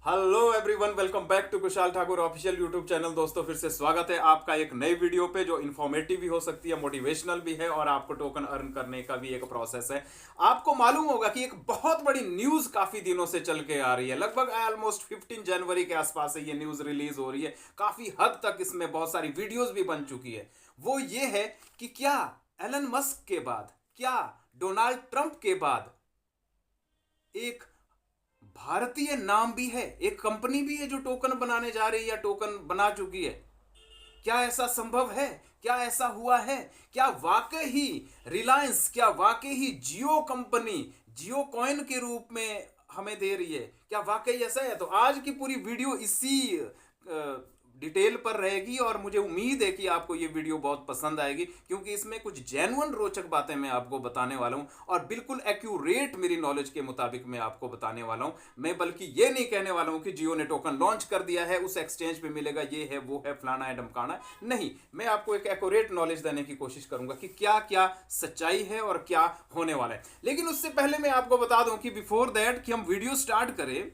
Hello everyone, welcome back to Kushal Thakur official YouTube channel. दोस्तों, फिर से स्वागत है आपका एक नई वीडियो पे जो इन्फॉर्मेटिव भी हो सकती है, मोटिवेशनल भी है और आपको टोकन अर्न करने का भी एक प्रोसेस है। आपको मालूम होगा कि एक बहुत बड़ी न्यूज काफी दिनों से चल के आ रही है। लगभग ऑलमोस्ट 15 जनवरी के आसपास से ये न्यूज रिलीज हो रही है। काफी हद तक इसमें बहुत सारी वीडियोज भी बन चुकी है। वो ये है कि क्या एलन मस्क के बाद, क्या डोनाल्ड ट्रंप के बाद एक भारतीय नाम भी है, एक कंपनी भी है जो टोकन बनाने जा रही है या टोकन बना चुकी है। क्या ऐसा संभव है? क्या ऐसा हुआ है? क्या वाकई ही रिलायंस, क्या वाकई ही जियो कंपनी जियो कॉइन के रूप में हमें दे रही है? क्या वाकई ऐसा है? तो आज की पूरी वीडियो इसी डिटेल पर रहेगी और मुझे उम्मीद है कि आपको ये वीडियो बहुत पसंद आएगी, क्योंकि इसमें कुछ जेन्युइन रोचक बातें मैं आपको बताने वाला हूं और बिल्कुल एक्यूरेट मेरी नॉलेज के मुताबिक मैं आपको बताने वाला हूं। मैं बल्कि ये नहीं कहने वाला हूं कि जियो ने टोकन लॉन्च कर दिया है, उस एक्सचेंज पे मिलेगा, ये है, वो है, फलाना है, ढमकाना नहीं। मैं आपको एक एक्यूरेट नॉलेज देने की कोशिश करूंगा कि क्या क्या सच्चाई है और क्या होने वाला है। लेकिन उससे पहले मैं आपको बता दूं कि बिफोर दैट कि हम वीडियो स्टार्ट करें,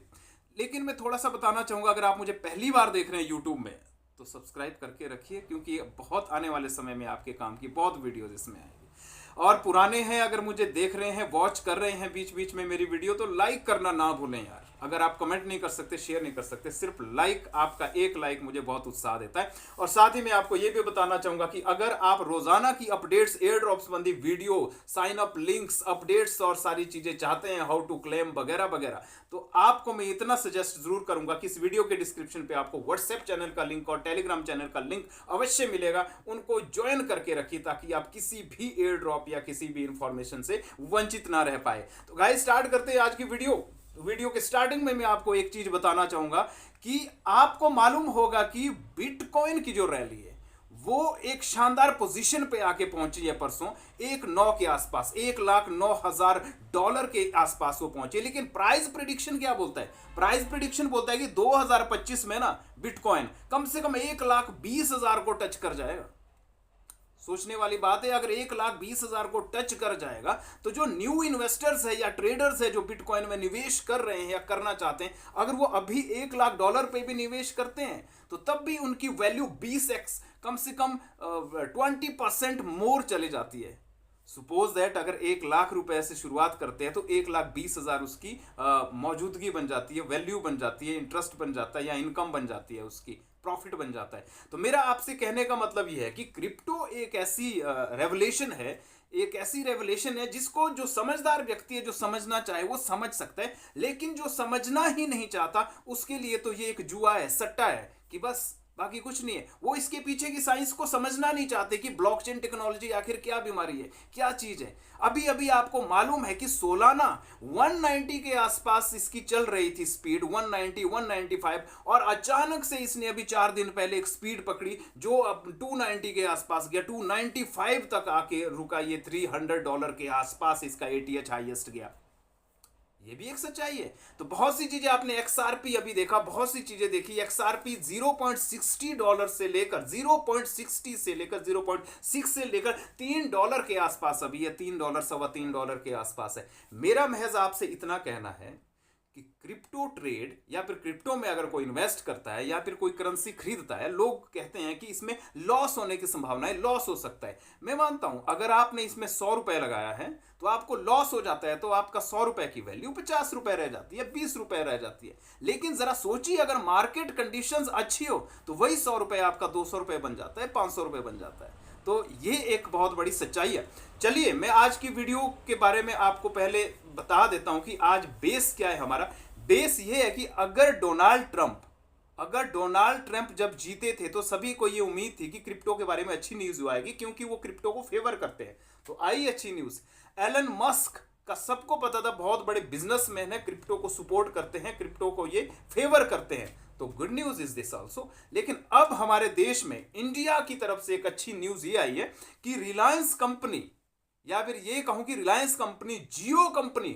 लेकिन मैं थोड़ा सा बताना चाहूंगा, अगर आप मुझे पहली बार देख रहे हैं यूट्यूब में तो सब्सक्राइब करके रखिए, क्योंकि बहुत आने वाले समय में आपके काम की बहुत वीडियोज इसमें आएंगी। और पुराने हैं, अगर मुझे देख रहे हैं, वॉच कर रहे हैं बीच बीच में मेरी वीडियो, तो लाइक करना ना भूलें यार। अगर आप कमेंट नहीं कर सकते, शेयर नहीं कर सकते, सिर्फ लाइक, आपका एक लाइक मुझे बहुत उत्साह देता है। और साथ ही मैं आपको यह भी बताना चाहूंगा कि अगर आप रोजाना की अपडेट्स, एयर ड्रॉप संबंधी video, sign up links, updates और सारी चीजें चाहते हैं, हाउ टू क्लेम वगैरह वगैरह, तो आपको मैं इतना सजेस्ट जरूर करूंगा कि इस वीडियो के डिस्क्रिप्शन पे आपको व्हाट्सएप चैनल का लिंक और टेलीग्राम चैनल का लिंक अवश्य मिलेगा। उनको ज्वाइन करके रखिए ताकि आप किसी भी एयर ड्रॉप या किसी भी इंफॉर्मेशन से वंचित ना रह पाए। तो गाइस, स्टार्ट करते हैं आज की वीडियो के स्टार्टिंग में मैं आपको एक चीज बताना चाहूंगा कि आपको मालूम होगा कि बिटकॉइन की जो रैली है वो एक शानदार पोजीशन पे आके पहुंची है। परसों 1,9 के आसपास, $1,09,000 के आसपास वो पहुंची। लेकिन प्राइस प्रिडिक्शन क्या बोलता है? प्राइस प्रिडिक्शन बोलता है कि 2025 में ना बिटकॉइन कम से कम 1,20,000 को टच कर जाएगा। सोचने वाली बात है, अगर 1,20,000 को टच कर जाएगा तो जो न्यू इन्वेस्टर्स है या ट्रेडर्स है जो बिटकॉइन में निवेश कर रहे हैं या करना चाहते हैं, अगर वो अभी $1,00,000 पे भी निवेश करते हैं तो तब भी उनकी वैल्यू 20x, कम से कम 20% मोर चले जाती है। सपोज दैट अगर $1,00,000 से शुरुआत करते हैं तो 1,20,000 उसकी मौजूदगी बन जाती है, वैल्यू बन जाती है, इंटरेस्ट बन जाता है या इनकम बन जाती है, उसकी प्रॉफिट बन जाता है। तो मेरा आपसे कहने का मतलब यह है कि क्रिप्टो एक ऐसी रेवलेशन है, एक ऐसी रेवलेशन है जिसको जो समझदार व्यक्ति है, जो समझना चाहे वो समझ सकता है, लेकिन जो समझना ही नहीं चाहता उसके लिए तो ये एक जुआ है, सट्टा है कि बस, बाकी कुछ नहीं है। वो इसके पीछे की साइंस को समझना नहीं चाहते कि ब्लॉकचेन टेक्नोलॉजी आखिर क्या बीमारी है, क्या चीज है। अभी अभी आपको मालूम है कि सोलाना 190 के आसपास इसकी चल रही थी स्पीड, 190, 195, और अचानक से इसने अभी 4 दिन पहले एक स्पीड पकड़ी जो अब 290 के आसपास गया, 295 तक आके रुका। ये $300 के आसपास इसका ATH हाईएस्ट गया। ये भी एक सच्चाई है। तो बहुत सी चीजें आपने XRP अभी देखा, बहुत सी चीजें देखी। XRP $0.60 से लेकर 0.60 से लेकर 0.6 से लेकर $3 के आसपास अभी है, $3, $3.25 के आसपास है। मेरा महज आपसे इतना कहना है कि क्रिप्टो ट्रेड या फिर क्रिप्टो में अगर कोई इन्वेस्ट करता है या फिर कोई करेंसी खरीदता है, लोग कहते हैं कि इसमें लॉस होने की संभावना है, लॉस हो सकता है। मैं मानता हूं, अगर आपने इसमें $100 लगाया है तो आपको लॉस हो जाता है, तो आपका $100 की वैल्यू $50 रह जाती है, $20 रह जाती है। लेकिन जरा सोचिए, अगर मार्केट कंडीशंस अच्छी हो तो वही $100 आपका $200 बन जाता है, $500 बन जाता है। तो ये एक बहुत बड़ी सच्चाई है। चलिए, मैं आज की वीडियो के बारे में आपको पहले बता देता हूं कि आज बेस क्या है हमारा। बेस ये है कि अगर डोनाल्ड ट्रंप जब जीते थे तो सभी को ये उम्मीद थी कि क्रिप्टो के बारे में अच्छी न्यूज आएगी, क्योंकि वो क्रिप्टो को फेवर करते हैं। तो आई अच्छी न्यूज। एलन मस्क का सबको पता था, बहुत बड़े बिजनेसमैन है, क्रिप्टो को सपोर्ट करते हैं, क्रिप्टो को ये फेवर करते हैं। तो good news is this also. लेकिन अब हमारे देश में, इंडिया की तरफ से एक अच्छी न्यूज ये आई है कि रिलायंस कंपनी, या फिर ये कहूं कि रिलायंस कंपनी, जियो कंपनी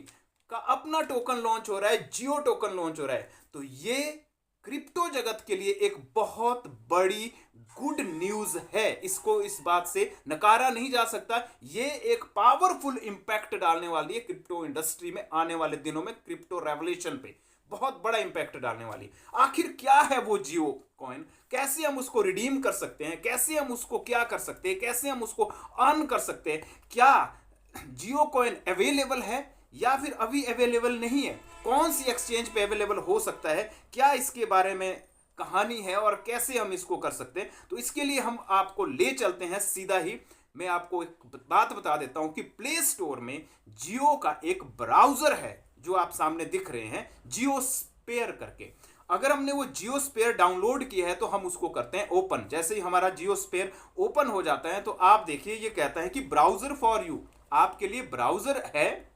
का अपना टोकन लॉन्च हो रहा है, जियो टोकन लॉन्च हो रहा है। तो ये क्रिप्टो जगत के लिए एक बहुत बड़ी गुड न्यूज है। इसको इस बात से नकारा नहीं जा सकता। ये एक पावरफुल इंपैक्ट डालने वाली है क्रिप्टो इंडस्ट्री में, आने वाले दिनों में क्रिप्टो रेवोल्यूशन पे बहुत बड़ा इंपैक्ट डालने वाली। आखिर क्या है वो जियो कॉइन, कैसे हम उसको रिडीम कर सकते हैं, कैसे हम उसको क्या कर सकते हैं, कैसे हम उसको अर्न कर सकते हैं, क्या जियो कॉइन अवेलेबल है या फिर अभी अवेलेबल नहीं है, कौन सी एक्सचेंज पे अवेलेबल हो सकता है, क्या इसके बारे में कहानी है और कैसे हम इसको कर सकते हैं। तो इसके लिए हम आपको ले चलते हैं सीधा ही। मैं आपको एक बात बता देता हूं कि प्ले स्टोर में जियो का एक ब्राउजर है जो आप सामने दिख रहे हैं, जियो स्पेयर करके। अगर हमने वो जियो स्पेयर डाउनलोड किया है तो हम उसको करते हैं ओपन। जैसे ही हमारा जियो स्पेयर ओपन हो जाता है तो आप देखिए ये कहता है कि ब्राउजर फॉर यू, आपके लिए ब्राउजर है,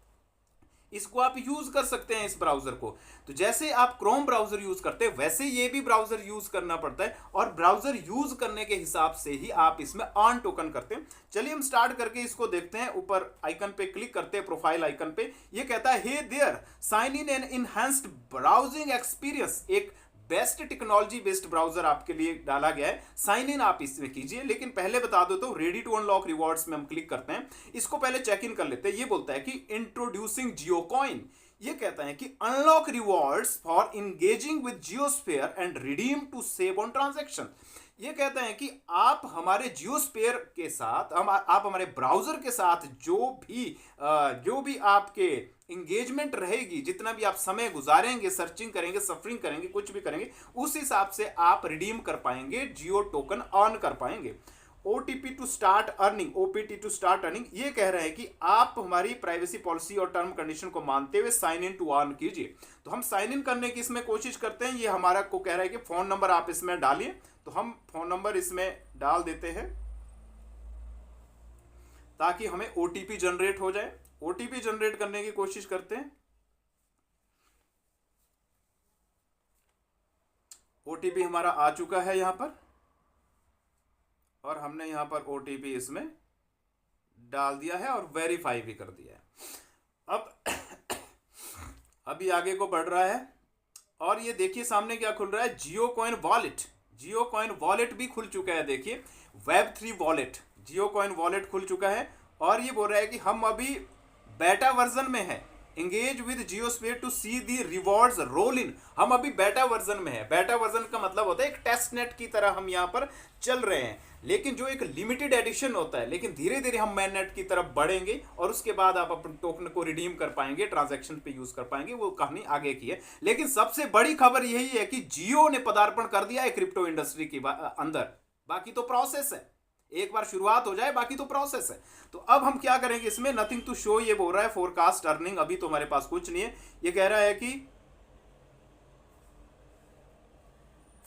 इसको आप यूज कर सकते हैं इस ब्राउजर को। तो जैसे आप क्रोम ब्राउजर यूज करते हैं वैसे ये भी ब्राउजर यूज करना पड़ता है और ब्राउजर यूज करने के हिसाब से ही आप इसमें अर्न टोकन करते हैं। चलिए हम स्टार्ट करके इसको देखते हैं। ऊपर आइकन पे क्लिक करते हैं, प्रोफाइल आइकन पे। ये कहता है hey there, sign in and enhanced browsing experience. एक बेस्ट टेक्नोलॉजी बेस्ड ब्राउजर आपके लिए डाला गया है, साइन इन आप इसमें कीजिए। लेकिन पहले बता दो तो रेडी टू अनलॉक रिवॉर्ड्स में हम क्लिक करते हैं। इसको पहले चेक इन कर लेते हैं। ये बोलता है कि इंट्रोड्यूसिंग जियो कॉइन। ये कहता है कि unlock rewards for engaging with JioSphere and redeem to save on transaction. ये कहते हैं कि आप हमारे जियोस्फेयर के साथ, आप हमारे ब्राउजर के साथ जो भी आपके इंगेजमेंट रहेगी, जितना भी आप समय गुजारेंगे, सर्चिंग करेंगे, सफरिंग करेंगे, कुछ भी करेंगे, उस हिसाब से आप रिडीम कर पाएंगे, जियो टोकन अर्न कर पाएंगे। OTP to start earning, OPT to start earning. ये कह रहे हैं कि आप हमारी प्राइवेसी पॉलिसी और टर्म कंडीशन को मानते हुए साइन इन टू अर्न कीजिए। तो हम साइन इन करने की इसमें कोशिश करते हैं। ये हमारा को कह रहा है कि फोन नंबर आप इसमें डालिए, तो हम फोन नंबर इसमें डाल देते हैं ताकि हमें ओटीपी जनरेट हो जाए। ओटीपी जनरेट करने की कोशिश करते हैं। ओटीपी हमारा आ चुका है यहां पर और हमने यहां पर ओटीपी इसमें डाल दिया है और वेरीफाई भी कर दिया है। अब अभी आगे को बढ़ रहा है और ये देखिए सामने क्या खुल रहा है, जियो कॉइन वॉलेट। जियो कॉइन वॉलेट भी खुल चुका है। देखिए वेब3 वॉलेट, जियो कॉइन वॉलेट खुल चुका है और ये बोल रहा है कि हम अभी बेटा वर्जन में है। Engage with JioSphere to see the rewards roll in. हम अभी बेटा वर्जन में है। बेटा वर्जन का मतलब होता है एक टेस्ट नेट की तरह हम यहाँ पर चल रहे हैं, लेकिन जो एक लिमिटेड एडिशन होता है। लेकिन धीरे धीरे हम मेन नेट की तरफ बढ़ेंगे और उसके बाद आप अपने टोकन को रिडीम कर पाएंगे, ट्रांजैक्शन पे यूज कर पाएंगे। वो कहानी आगे की है। लेकिन सबसे बड़ी खबर यही है कि जियो ने पदार्पण कर दिया है क्रिप्टो इंडस्ट्री के अंदर। बाकी तो प्रोसेस है, एक बार शुरुआत हो जाए बाकी तो प्रोसेस है। तो अब हम क्या करेंगे इसमें, नथिंग टू शो। ये बोल रहा है फोरकास्ट अर्निंग, अभी तो हमारे पास कुछ नहीं है। ये कह रहा है कि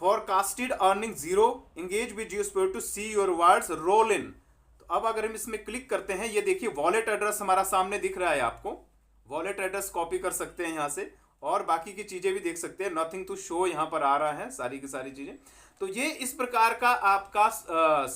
forecasted earning 0, engage with JioSphere to see your rewards roll in. तो अब अगर हम इसमें क्लिक करते हैं, ये देखिए वॉलेट एड्रेस हमारा सामने दिख रहा है। आपको वॉलेट एड्रेस कॉपी कर सकते हैं यहां से और बाकी की चीजें भी देख सकते हैं। नथिंग टू शो यहां पर आ रहा है, सारी की सारी चीजें। तो ये इस प्रकार का आपका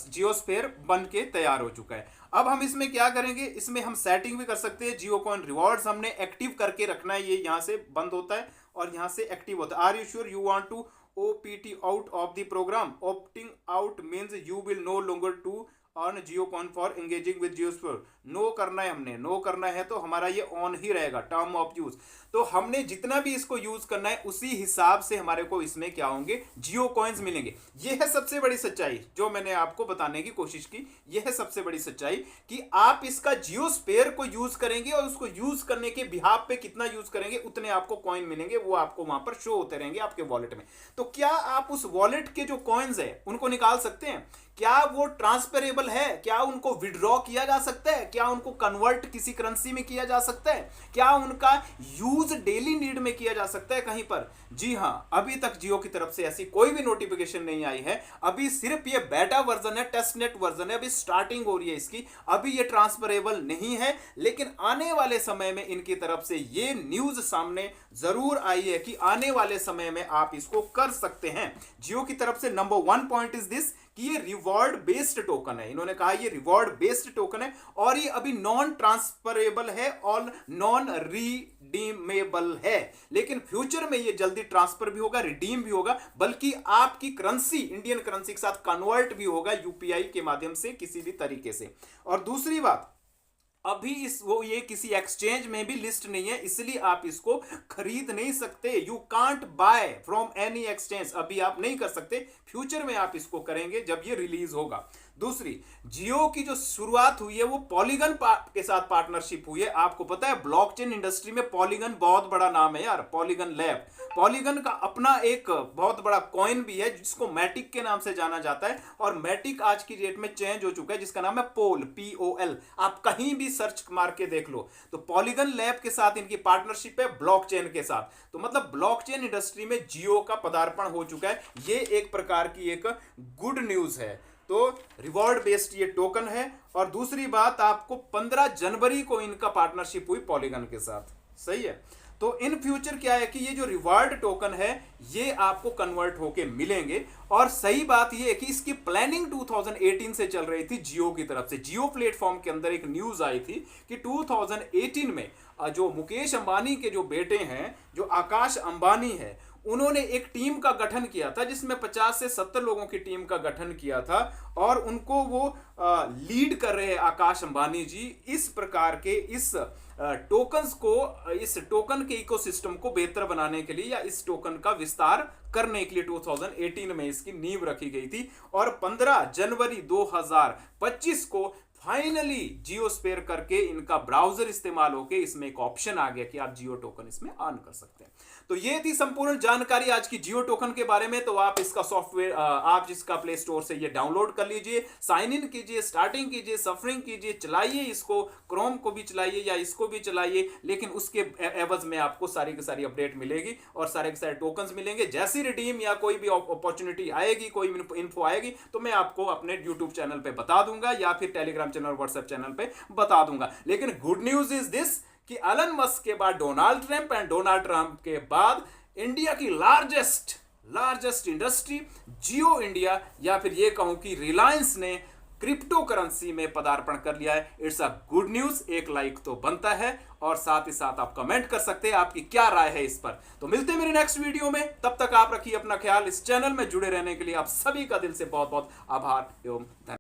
जियोस्फेयर बन के तैयार हो चुका है। अब हम इसमें क्या करेंगे, इसमें हम सेटिंग भी कर सकते हैं। जियो कॉइन रिवॉर्ड्स हमने एक्टिव करके रखना है। ये यहाँ से बंद होता है और यहाँ से एक्टिव होता है। Are you sure you want to opt out of the program? Opting out means you will no longer to on Jio coin for engaging with JioSphere. No करना है हमने, नो करना है तो हमारा ये ऑन ही रहेगा, टर्म ऑफ यूज। तो हमने जितना भी इसको यूज करना है उसी हिसाब से हमारे को इसमें क्या होंगे, जियो कॉइन्स मिलेंगे। ये है सबसे बड़ी सच्चाई जो मैंने आपको बताने की कोशिश की। ये है सबसे बड़ी सच्चाई कि आप इसका जियोस्फेयर को यूज करेंगे और उसको यूज करने के बिहाफ पे कितना यूज करेंगे उतने आपको कॉइन मिलेंगे। वो आपको वहां पर शो होते रहेंगे आपके वॉलेट में। तो क्या आप उस वॉलेट के जो कॉइन्स है उनको निकाल सकते हैं? क्या वो ट्रांसफरेबल है? क्या उनको विड्रॉ किया जा सकता है? क्या उनको कन्वर्ट किसी करेंसी में किया जा सकता है? क्या उनका यूज डेली नीड में किया जा सकता है कहीं पर? जी हां, अभी तक जियो की तरफ से ऐसी कोई भी नोटिफिकेशन नहीं आई है। अभी सिर्फ ये बेटा वर्जन है, टेस्ट नेट वर्जन है, अभी स्टार्टिंग हो रही है इसकी। अभी ये ट्रांसफरेबल नहीं है, लेकिन आने वाले समय में इनकी तरफ से ये न्यूज सामने जरूर आई है कि आने वाले समय में आप इसको कर सकते हैं। जियो की तरफ से नंबर 1 पॉइंट इज दिस कि ये रिवॉर्ड बेस्ड टोकन है। इन्होंने कहा ये रिवॉर्ड बेस्ड टोकन है और ये अभी नॉन ट्रांसफरेबल है और नॉन रिडीमेबल है, लेकिन फ्यूचर में ये जल्दी ट्रांसफर भी होगा, रिडीम भी होगा, बल्कि आपकी करेंसी इंडियन करेंसी के साथ कन्वर्ट भी होगा यूपीआई के माध्यम से किसी भी तरीके से। और दूसरी बात, अभी ये किसी एक्सचेंज में भी लिस्ट नहीं है, इसलिए आप इसको खरीद नहीं सकते। You can't buy from any exchange, अभी आप नहीं कर सकते, फ्यूचर में आप इसको करेंगे जब ये रिलीज होगा। दूसरी, जियो की जो शुरुआत हुई है वो पॉलीगन के साथ पार्टनरशिप हुई है। आपको पता है ब्लॉकचेन इंडस्ट्री में पॉलीगन बहुत बड़ा नाम है यार, पॉलीगन लैब। पॉलीगन का अपना एक बहुत बड़ा कॉइन भी है जिसको मैटिक के नाम से जाना जाता है, और मैटिक आज की डेट में चेंज हो चुका है जिसका नाम है पोल, POL। आप कहीं भी सर्च मार के देख लो तो पॉलीगन लैब के साथ इनकी पार्टनरशिप है ब्लॉकचेन के साथ। तो मतलब ब्लॉकचेन इंडस्ट्री में जियो का पदार्पण हो चुका है। ये एक प्रकार की एक गुड न्यूज है। तो रिवॉर्ड बेस्ड ये टोकन है। और दूसरी बात, आपको 15 जनवरी को इनका पार्टनरशिप हुई पॉलीगन के साथ, सही है। तो इन फ्यूचर क्या है कि ये जो रिवार्ड टोकन है ये आपको कन्वर्ट होके मिलेंगे। और सही बात ये है कि इसकी प्लानिंग 2018 से चल रही थी जियो की तरफ से। जियो प्लेटफॉर्म के अंदर एक न्यूज आई थी कि 2018 में जो मुकेश अंबानी के जो बेटे हैं, जो आकाश अंबानी है, उन्होंने एक टीम का गठन किया था जिसमें 50 से 70 लोगों की टीम का गठन किया था, और उनको वो लीड कर रहे हैं आकाश अंबानी जी। इस प्रकार के इस टोकन्स को, इस टोकन के इकोसिस्टम को बेहतर बनाने के लिए या इस टोकन का विस्तार करने के लिए 2018 में इसकी नींव रखी गई थी। और 15 जनवरी 2025 को फाइनली जियोस्फेयर करके इनका ब्राउजर इस्तेमाल होके इसमें एक ऑप्शन आ गया कि आप जियो टोकन इसमें ऑन कर सकते हैं। तो ये थी संपूर्ण जानकारी आज की जियो टोकन के बारे में। तो आप इसका सॉफ्टवेयर आप जिसका प्ले स्टोर से ये डाउनलोड कर लीजिए, साइन इन कीजिए, स्टार्टिंग कीजिए, सफरिंग कीजिए, चलाइए इसको, क्रोम को भी चलाइए या इसको भी चलाइए, लेकिन उसके एवज में आपको सारी की सारी अपडेट मिलेगी और सारे के सारे टोकन्स मिलेंगे। जैसी रिडीम या कोई भी अपॉर्चुनिटी आएगी, कोई इन्फो आएगी, तो मैं आपको अपने यूट्यूब चैनल पे बता दूंगा या फिर टेलीग्राम चैनल, व्हाट्सएप चैनल पे बता दूंगा। लेकिन गुड न्यूज इज दिस कि एलन मस्क के बाद Donald Trump, and Donald Trump के बाद इंडिया की लार्जेस्ट इंडस्ट्री जियो इंडिया, या फिर ये कहूं कि रिलायंस ने क्रिप्टो करेंसी में पदार्पण कर लिया है। It's a good news. एक लाइक तो बनता है, और साथ ही साथ आप कमेंट कर सकते हैं आपकी क्या राय है इस पर। तो मिलते हैं मेरे नेक्स्ट वीडियो में, तब तक आप रखिए अपना ख्याल। इस चैनल में जुड़े रहने के लिए आप सभी का दिल से बहुत बहुत आभार एवं धन्यवाद।